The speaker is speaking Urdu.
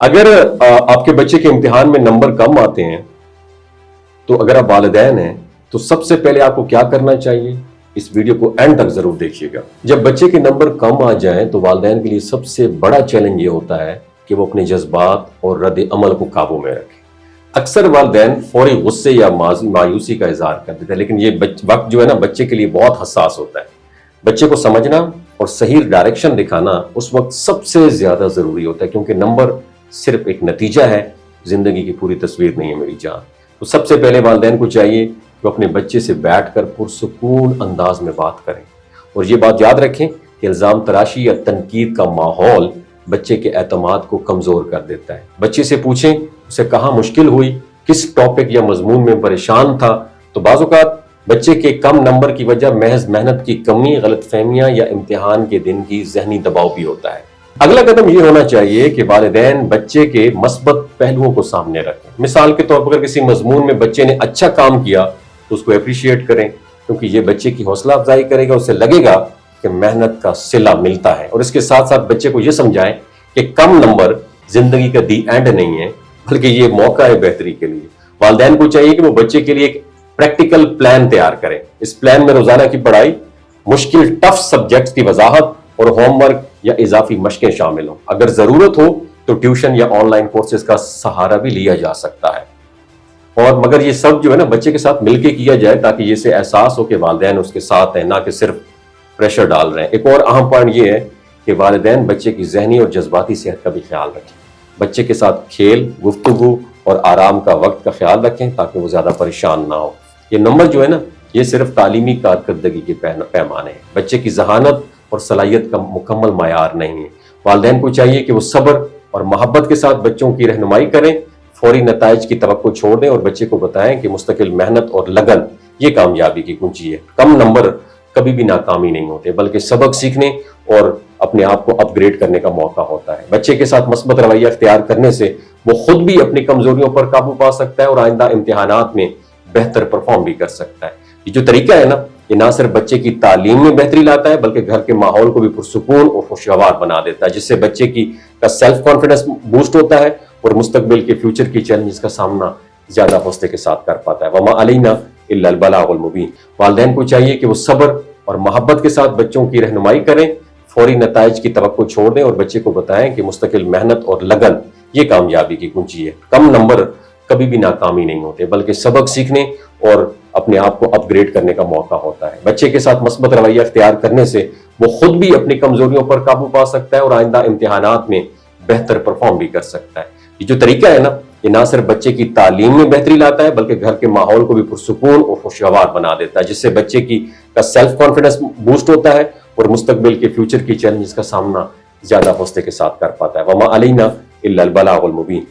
اگر آپ کے بچے کے امتحان میں نمبر کم آتے ہیں تو اگر آپ والدین ہیں تو سب سے پہلے آپ کو کیا کرنا چاہیے؟ اس ویڈیو کو اینڈ تک ضرور دیکھیے گا۔ جب بچے کے نمبر کم آ جائیں تو والدین کے لیے سب سے بڑا چیلنج یہ ہوتا ہے کہ وہ اپنے جذبات اور رد عمل کو قابو میں رکھیں۔ اکثر والدین فوری غصے یا مایوسی کا اظہار کر دیتے ہیں، لیکن یہ وقت جو ہے نا بچے کے لیے بہت حساس ہوتا ہے۔ بچے کو سمجھنا اور صحیح ڈائریکشن دکھانا اس وقت سب سے زیادہ ضروری ہوتا ہے، کیونکہ نمبر صرف ایک نتیجہ ہے، زندگی کی پوری تصویر نہیں ہے میری جان۔ تو سب سے پہلے والدین کو چاہیے کہ وہ اپنے بچے سے بیٹھ کر پرسکون انداز میں بات کریں، اور یہ بات یاد رکھیں کہ الزام تراشی یا تنقید کا ماحول بچے کے اعتماد کو کمزور کر دیتا ہے۔ بچے سے پوچھیں اسے کہاں مشکل ہوئی، کس ٹاپک یا مضمون میں پریشان تھا۔ تو بعض اوقات بچے کے کم نمبر کی وجہ محض محنت کی کمی، غلط فہمیاں یا امتحان کے دن کی ذہنی دباؤ بھی ہوتا ہے۔ اگلا قدم یہ ہونا چاہیے کہ والدین بچے کے مثبت پہلوؤں کو سامنے رکھیں۔ مثال کے طور پر اگر کسی مضمون میں بچے نے اچھا کام کیا تو اس کو اپریشیٹ کریں، کیونکہ یہ بچے کی حوصلہ افزائی کرے گا، اسے لگے گا کہ محنت کا صلہ ملتا ہے۔ اور اس کے ساتھ ساتھ بچے کو یہ سمجھائیں کہ کم نمبر زندگی کا دی اینڈ نہیں ہے، بلکہ یہ موقع ہے بہتری کے لیے۔ والدین کو چاہیے کہ وہ بچے کے لیے ایک پریکٹیکل پلان تیار کریں۔ اس پلان میں روزانہ کی پڑھائی، مشکل ٹف سبجیکٹس کی وضاحت اور ہوم ورک یا اضافی مشقیں شامل ہوں۔ اگر ضرورت ہو تو ٹیوشن یا آن لائن کورسز کا سہارا بھی لیا جا سکتا ہے، اور مگر یہ سب جو ہے نا بچے کے ساتھ مل کے کیا جائے تاکہ اسے احساس ہو کہ والدین اس کے ساتھ ہیں، نہ کہ صرف پریشر ڈال رہے ہیں۔ ایک اور اہم پوائنٹ یہ ہے کہ والدین بچے کی ذہنی اور جذباتی صحت کا بھی خیال رکھیں۔ بچے کے ساتھ کھیل، گفتگو اور آرام کا وقت کا خیال رکھیں تاکہ وہ زیادہ پریشان نہ ہو۔ یہ نمبر جو ہے نا یہ صرف تعلیمی کارکردگی کے پیمانے ہیں، بچے کی ذہانت اور صلاحیت کا مکمل معیار نہیں ہے۔ والدین کو چاہیے کہ وہ صبر اور محبت کے ساتھ بچوں کی رہنمائی کریں، فوری نتائج کی توقع چھوڑ دیں اور بچے کو بتائیں کہ مستقل محنت اور لگن یہ کامیابی کی کنجی ہے۔ کم نمبر کبھی بھی ناکامی نہیں ہوتے، بلکہ سبق سیکھنے اور اپنے آپ کو اپ گریڈ کرنے کا موقع ہوتا ہے۔ بچے کے ساتھ مثبت رویہ اختیار کرنے سے وہ خود بھی اپنی کمزوریوں پر قابو پا سکتا ہے اور آئندہ امتحانات میں بہتر پرفارم بھی کر سکتا ہے۔ یہ جو طریقہ ہے نا یہ نہ صرف بچے کی تعلیم میں بہتری لاتا ہے بلکہ گھر کے ماحول کو بھی پرسکون اور خوشگوار بنا دیتا ہے، جس سے بچے کا سیلف کانفیڈنس بوسٹ ہوتا ہے اور مستقبل کے فیوچر کی چیلنجز کا سامنا زیادہ حوصلے کے ساتھ کر پاتا ہے۔ وما علینا الا البلاغ المبین۔ والدین کو چاہیے کہ وہ صبر اور محبت کے ساتھ بچوں کی رہنمائی کریں، فوری نتائج کی توقع چھوڑ دیں اور بچے کو بتائیں کہ مستقل محنت اور لگن یہ کامیابی کی کنجی ہے۔ کم نمبر کبھی بھی ناکامی نہیں ہوتے، بلکہ سبق سیکھنے اور اپنے آپ کو اپ گریڈ کرنے کا موقع ہوتا ہے۔ بچے کے ساتھ مثبت رویہ اختیار کرنے سے وہ خود بھی اپنی کمزوریوں پر قابو پا سکتا ہے اور آئندہ امتحانات میں بہتر پرفارم بھی کر سکتا ہے۔ یہ جو طریقہ ہے نا یہ نہ صرف بچے کی تعلیم میں بہتری لاتا ہے بلکہ گھر کے ماحول کو بھی پرسکون اور خوشگوار بنا دیتا ہے، جس سے بچے کا سیلف کانفیڈنس بوسٹ ہوتا ہے اور مستقبل کے فیوچر کی چیلنجز کا سامنا زیادہ حوصلے کے ساتھ کر پاتا ہے۔ وما علینا الا البلاغ المبین۔